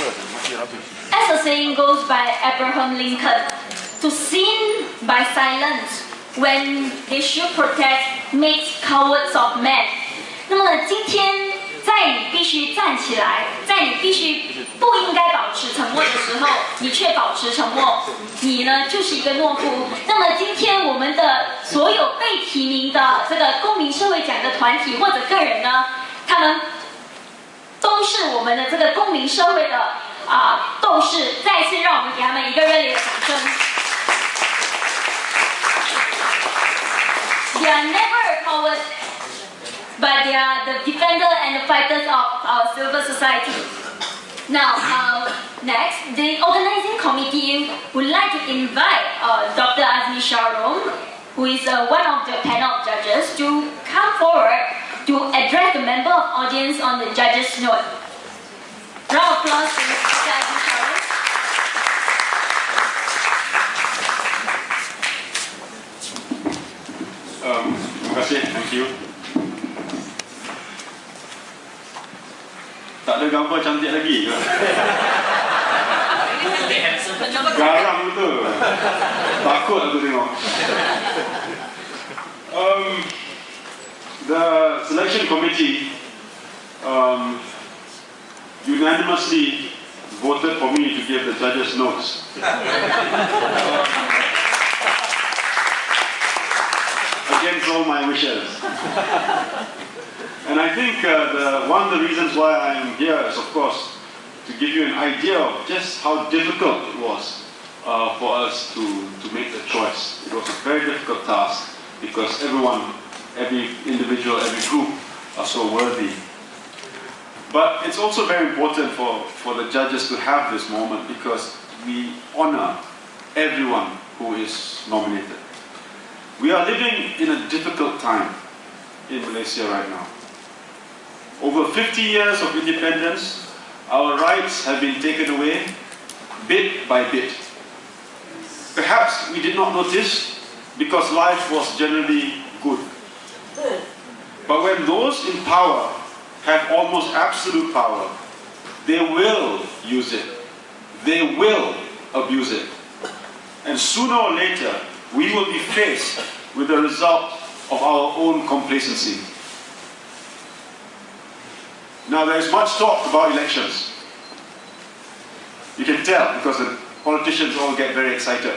As the saying goes by Abraham Lincoln, to sin by silence when they should protect makes cowards of men. 那么今天在你必须站起来，在你必须不应该保持沉默的时候，你却保持沉默，你呢就是一个懦夫。那么今天我们的所有被提名的这个公民社会奖的团体或者个人呢，他们都是我们的这个公民社会的斗士。再一次让我们给他们一个热烈的掌声。They are never a coward, but they are the defender and the fighters of our civil society. Now, next, the organizing committee would like to invite Dr. Azmi Sharom, who is one of the panel of judges, to come forward to address the member of audience on the judges' note. Round of applause to Dr. Azmi Sharom. Terima kasih, thank you. Tak ada gambar cantik lagi ke? Garang betul. Takut aku tengok. The selection committee unanimously voted for me to give the judges' notes. Against all my wishes. And I think one of the reasons why I am here is, of course, to give you an idea of just how difficult it was for us to make the choice. It was a very difficult task because everyone, every individual, every group are so worthy. But it's also very important for the judges to have this moment because we honor everyone who is nominated. We are living in a difficult time in Malaysia right now. Over 50 years of independence, our rights have been taken away bit by bit. Perhaps we did not notice because life was generally good. But when those in power have almost absolute power, they will use it. They will abuse it. And sooner or later, we will be faced with the result of our own complacency. Now there is much talk about elections. You can tell because the politicians all get very excited.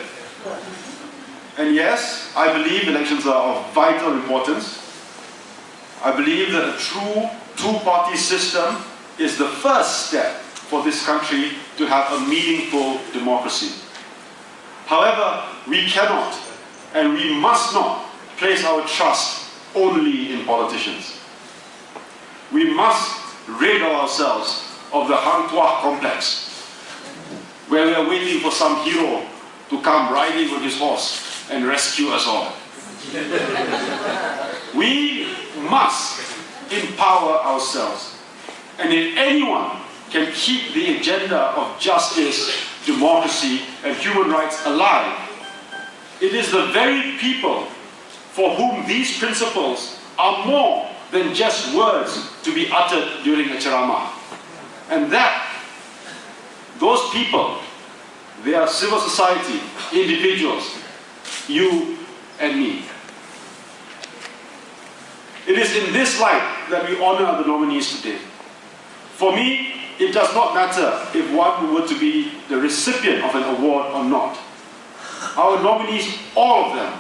And yes, I believe elections are of vital importance. I believe that a true two-party system is the first step for this country to have a meaningful democracy. However, we cannot and we must not place our trust only in politicians. We must rid ourselves of the Hang Tuah complex, where we are waiting for some hero to come riding on his horse and rescue us all. We must empower ourselves, and if anyone can keep the agenda of justice, democracy, and human rights alive, it is the very people for whom these principles are more than just words to be uttered during a ceramah. And those people, they are civil society, individuals, you and me. It is in this light that we honor the nominees today. For me, it does not matter if one were to be the recipient of an award or not. Our nominees, all of them,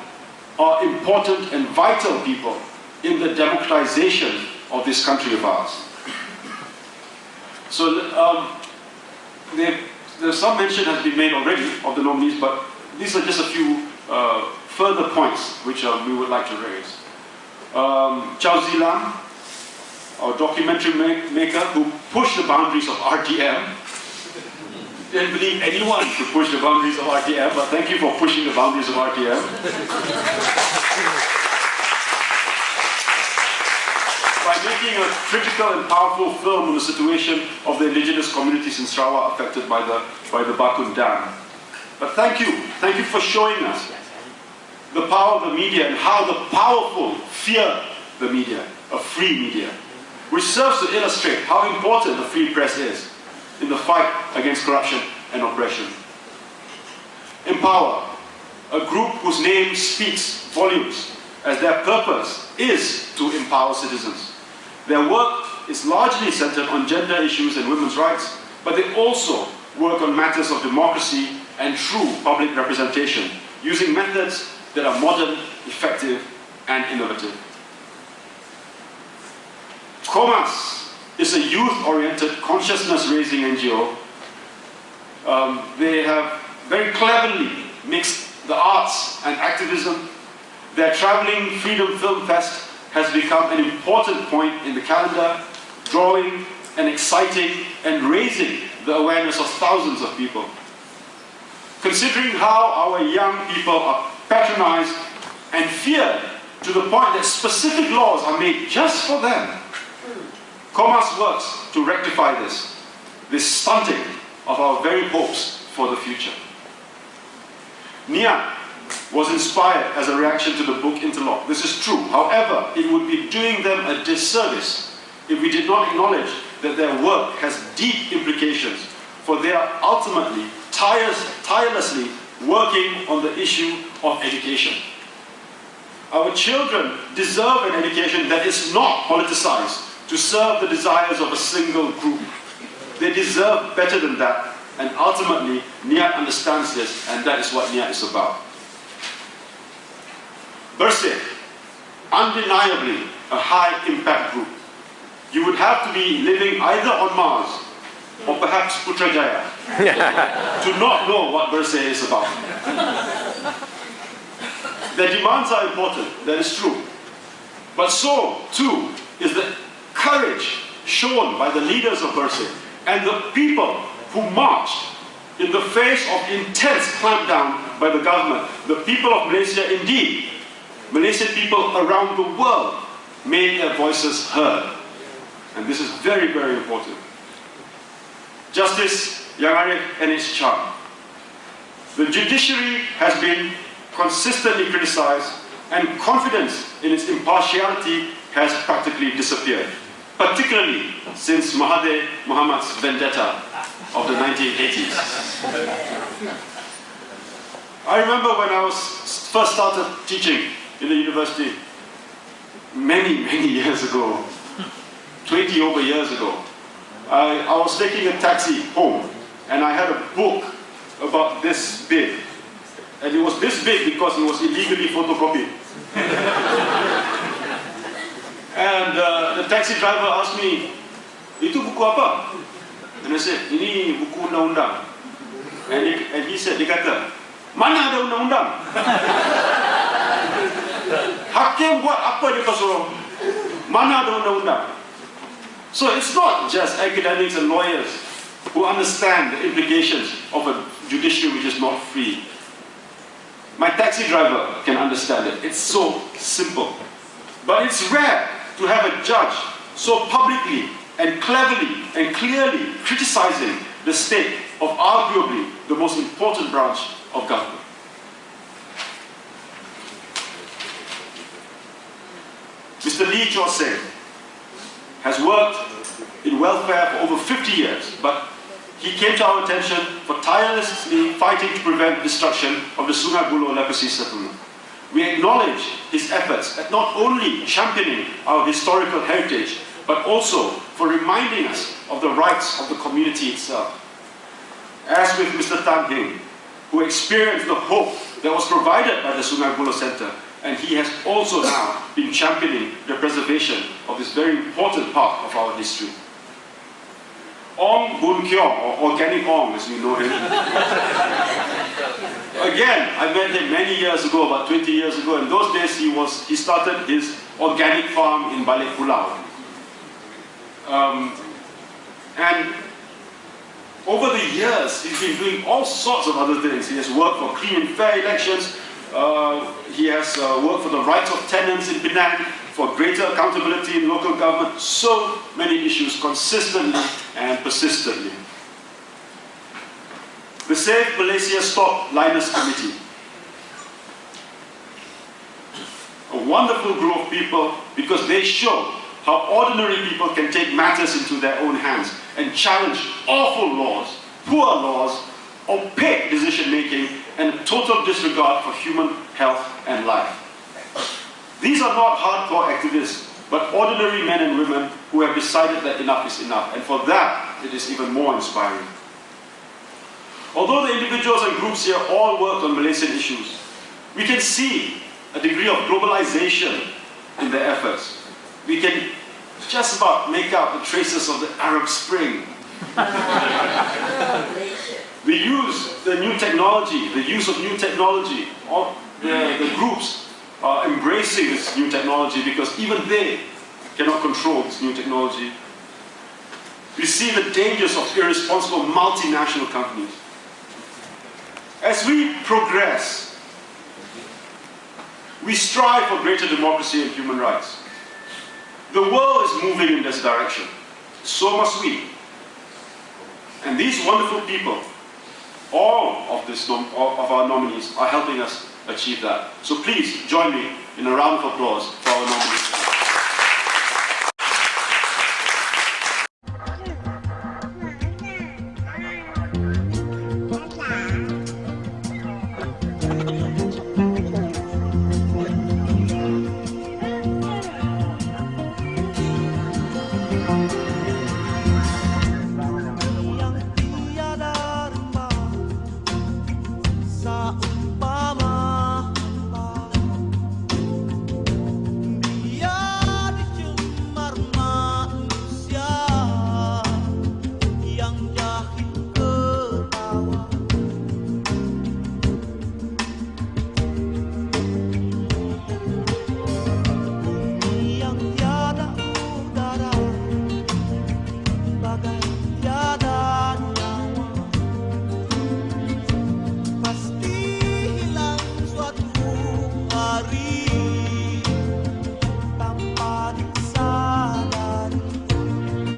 are important and vital people in the democratization of this country of ours. So some mention has been made already of the nominees, but these are just a few further points which we would like to raise. Chow Zilang, our documentary maker who pushed the boundaries of RTM. Didn't believe anyone could push the boundaries of RTM, but thank you for pushing the boundaries of RTM. By making a critical and powerful film on the situation of the indigenous communities in Sarawak affected by the Bakun Dam. But thank you for showing us the power of the media and how the powerful fear the media, a free media, which serves to illustrate how important the free press is in the fight against corruption and oppression. Empower, a group whose name speaks volumes, as their purpose is to empower citizens. Their work is largely centered on gender issues and women's rights, but they also work on matters of democracy and true public representation, using methods that are modern, effective, and innovative. COMAS is a youth-oriented consciousness-raising NGO. They have very cleverly mixed the arts and activism. Their traveling Freedom Film Fest has become an important point in the calendar, drawing and exciting and raising the awareness of thousands of people. Considering how our young people are patronized and feared to the point that specific laws are made just for them, COMAS works to rectify this stunting of our very hopes for the future. NIAT was inspired as a reaction to the book Interlock. This is true. However, it would be doing them a disservice if we did not acknowledge that their work has deep implications, for they are ultimately tirelessly working on the issue of education. Our children deserve an education that is not politicized to serve the desires of a single group. They deserve better than that, and ultimately, NIAT understands this, and that is what NIAT is about. BERSE, undeniably a high-impact group. You would have to be living either on Mars or perhaps Putrajaya to not know what BERSE is about. Their demands are important, that is true. But so, too, is the courage shown by the leaders of BERSE and the people who marched in the face of intense clampdown by the government. The people of Malaysia, indeed, Malaysian people around the world, made their voices heard. And this is very, very important. Justice Yang Arif N.H. Chan. The judiciary has been consistently criticized, and confidence in its impartiality has practically disappeared, particularly since Mahathir Mohamad's vendetta of the 1980s. I remember when I first started teaching in the university, many, many years ago, 20 over years ago, I was taking a taxi home, and I had a book about this big. And it was this big because it was illegally photocopied. And the taxi driver asked me, "Itu buku apa?" And I said, "Ini buku undang-undang." And he said, dia kata, "Mana ada undang-undang?" Hakim buat apa dia suruh? Mana ada undang-undang? So it's not just academics and lawyers who understand the implications of a judiciary which is not free. My taxi driver can understand it. It's so simple. But it's rare to have a judge so publicly and cleverly and clearly criticizing the state of arguably the most important branch of government. Mr. Lee Chor-seng has worked in welfare for over 50 years, but he came to our attention for tirelessly fighting to prevent destruction of the Sungai Buloh leprosy settlement. We acknowledge his efforts at not only championing our historical heritage, but also for reminding us of the rights of the community itself. As with Mr. Tan Hing, who experienced the hope that was provided by the Sungai Buloh Center, and he has also now been championing the preservation of this very important part of our history. Ong Boon Kiong, or Organic Ong as we know him. Again, I met him many years ago, about 20 years ago. In those days, he started his organic farm in Balik Pulau. And over the years, he's been doing all sorts of other things. He has worked for clean and fair elections. He has worked for the rights of tenants in Penang, for greater accountability in local government. So many issues consistently and persistently. The Save Malaysia Stop Liners Committee. A wonderful group of people, because they show how ordinary people can take matters into their own hands and challenge awful laws poor laws, opaque decision-making, and total disregard for human health and life. These are not hardcore activists, but ordinary men and women who have decided that enough is enough, and for that, it is even more inspiring. Although the individuals and groups here all worked on Malaysian issues, we can see a degree of globalization in their efforts. We can just about make out the traces of the Arab Spring. We use the new technology, the use of new technology. All the groups are embracing this new technology because even they cannot control this new technology. We see the dangers of irresponsible multinational companies. As we progress, we strive for greater democracy and human rights. The world is moving in this direction. So must we. And these wonderful people, all of our nominees, are helping us achieve that. So please join me in a round of applause for our nominees.